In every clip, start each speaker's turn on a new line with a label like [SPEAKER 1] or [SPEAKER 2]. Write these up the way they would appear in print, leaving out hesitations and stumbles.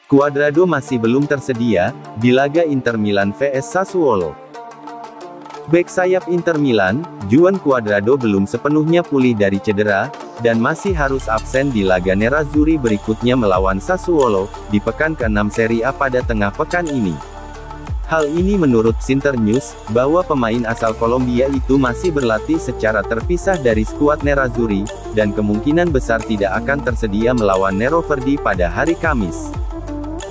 [SPEAKER 1] Cuadrado masih belum tersedia di laga Inter Milan vs Sassuolo. Bek sayap Inter Milan, Juan Cuadrado belum sepenuhnya pulih dari cedera, dan masih harus absen di laga Nerazzurri berikutnya melawan Sassuolo, di pekan ke-6 Serie A pada tengah pekan ini. Hal ini menurut Internews, bahwa pemain asal Kolombia itu masih berlatih secara terpisah dari skuad Nerazzurri, dan kemungkinan besar tidak akan tersedia melawan Neroverdi pada hari Kamis.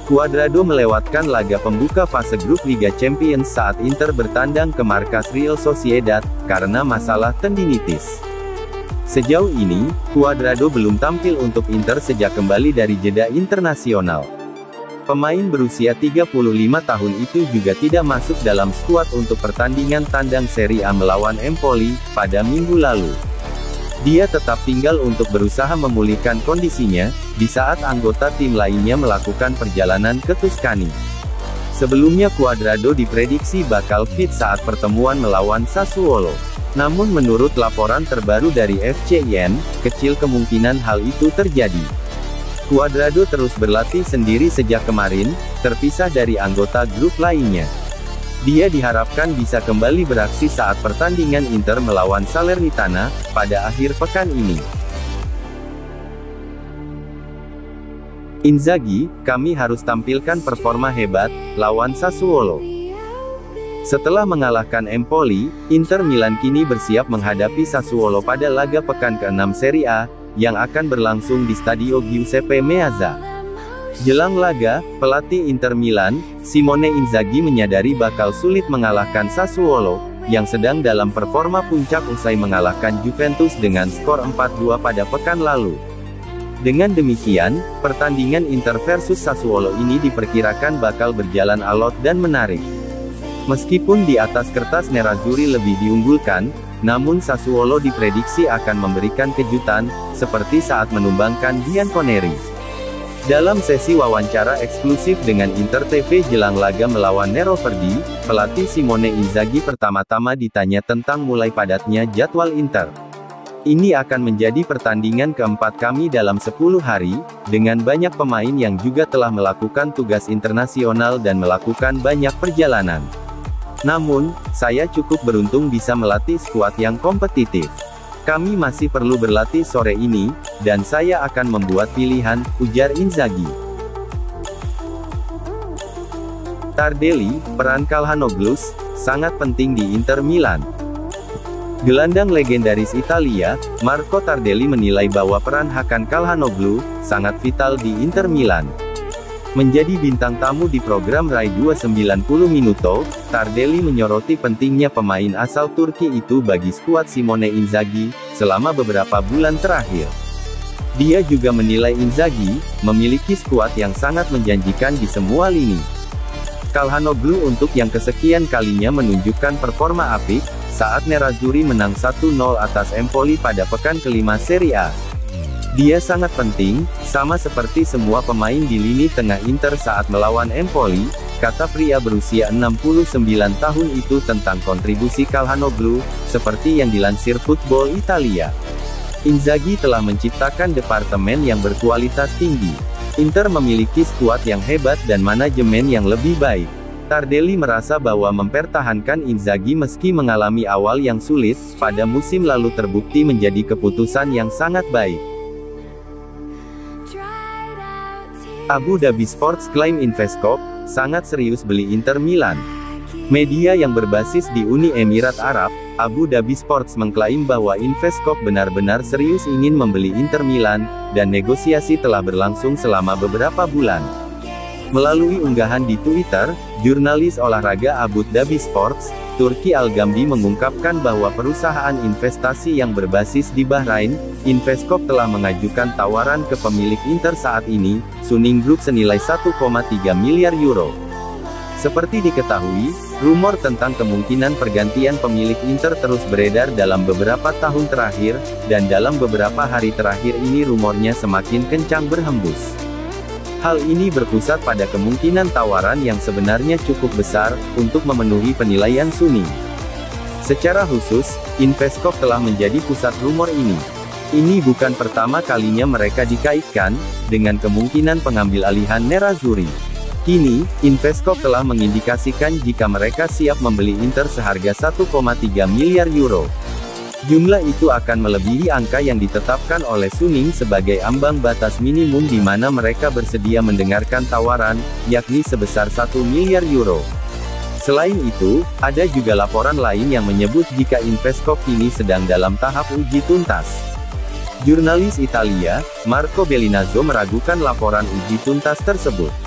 [SPEAKER 1] Cuadrado melewatkan laga pembuka fase grup Liga Champions saat Inter bertandang ke markas Real Sociedad, karena masalah tendinitis. Sejauh ini, Cuadrado belum tampil untuk Inter sejak kembali dari jeda internasional. Pemain berusia 35 tahun itu juga tidak masuk dalam skuad untuk pertandingan tandang Serie A melawan Empoli, pada minggu lalu. Dia tetap tinggal untuk berusaha memulihkan kondisinya, di saat anggota tim lainnya melakukan perjalanan ke Tuscany. Sebelumnya Cuadrado diprediksi bakal fit saat pertemuan melawan Sassuolo. Namun menurut laporan terbaru dari FCIN, kecil kemungkinan hal itu terjadi. Cuadrado terus berlatih sendiri sejak kemarin, terpisah dari anggota grup lainnya. Dia diharapkan bisa kembali beraksi saat pertandingan Inter melawan Salernitana, pada akhir pekan ini. Inzaghi, kami harus tampilkan performa hebat, lawan Sassuolo. Setelah mengalahkan Empoli, Inter Milan kini bersiap menghadapi Sassuolo pada laga pekan ke-6 Serie A, yang akan berlangsung di Stadio Giuseppe Meazza. Jelang laga, pelatih Inter Milan, Simone Inzaghi menyadari bakal sulit mengalahkan Sassuolo, yang sedang dalam performa puncak usai mengalahkan Juventus dengan skor 4-2 pada pekan lalu. Dengan demikian, pertandingan Inter versus Sassuolo ini diperkirakan bakal berjalan alot dan menarik. Meskipun di atas kertas Nerazzurri lebih diunggulkan, namun Sassuolo diprediksi akan memberikan kejutan, seperti saat menumbangkan Bianconeri. Dalam sesi wawancara eksklusif dengan Inter TV jelang laga melawan Neroverdi, pelatih Simone Inzaghi pertama-tama ditanya tentang mulai padatnya jadwal Inter. Ini akan menjadi pertandingan keempat kami dalam 10 hari, dengan banyak pemain yang juga telah melakukan tugas internasional dan melakukan banyak perjalanan. Namun, saya cukup beruntung bisa melatih skuad yang kompetitif. Kami masih perlu berlatih sore ini, dan saya akan membuat pilihan, ujar Inzaghi. Tardelli, peran Calhanoglu, sangat penting di Inter Milan. Gelandang legendaris Italia, Marco Tardelli menilai bahwa peran Hakan Calhanoglu sangat vital di Inter Milan. Menjadi bintang tamu di program Rai 290 Minuto, Tardelli menyoroti pentingnya pemain asal Turki itu bagi skuad Simone Inzaghi, selama beberapa bulan terakhir. Dia juga menilai Inzaghi, memiliki skuad yang sangat menjanjikan di semua lini. Calhanoglu untuk yang kesekian kalinya menunjukkan performa apik, saat Nerazzurri menang 1-0 atas Empoli pada pekan kelima Serie A. Dia sangat penting, sama seperti semua pemain di lini tengah Inter saat melawan Empoli, kata pria berusia 69 tahun itu tentang kontribusi Calhanoglu, seperti yang dilansir Football Italia. Inzaghi telah menciptakan departemen yang berkualitas tinggi. Inter memiliki skuad yang hebat dan manajemen yang lebih baik. Tardelli merasa bahwa mempertahankan Inzaghi meski mengalami awal yang sulit, pada musim lalu terbukti menjadi keputusan yang sangat baik. Abu Dhabi Sports klaim Invesco sangat serius beli Inter Milan. Media yang berbasis di Uni Emirat Arab, Abu Dhabi Sports mengklaim bahwa Invesco benar-benar serius ingin membeli Inter Milan, dan negosiasi telah berlangsung selama beberapa bulan. Melalui unggahan di Twitter, jurnalis olahraga Abu Dhabi Sports, Turki Al-Gamdi mengungkapkan bahwa perusahaan investasi yang berbasis di Bahrain, Invesco telah mengajukan tawaran ke pemilik Inter saat ini, Suning Group senilai 1,3 miliar euro. Seperti diketahui, rumor tentang kemungkinan pergantian pemilik Inter terus beredar dalam beberapa tahun terakhir, dan dalam beberapa hari terakhir ini rumornya semakin kencang berhembus. Hal ini berpusat pada kemungkinan tawaran yang sebenarnya cukup besar, untuk memenuhi penilaian Suning. Secara khusus, Invesco telah menjadi pusat rumor ini. Ini bukan pertama kalinya mereka dikaitkan dengan kemungkinan pengambil alihan Nerazzurri. Kini, Investcorp telah mengindikasikan jika mereka siap membeli Inter seharga 1,3 miliar euro. Jumlah itu akan melebihi angka yang ditetapkan oleh Suning sebagai ambang batas minimum di mana mereka bersedia mendengarkan tawaran, yakni sebesar 1 miliar euro. Selain itu, ada juga laporan lain yang menyebut jika Investcorp kini sedang dalam tahap uji tuntas. Jurnalis Italia, Marco Bellinazzo meragukan laporan uji tuntas tersebut.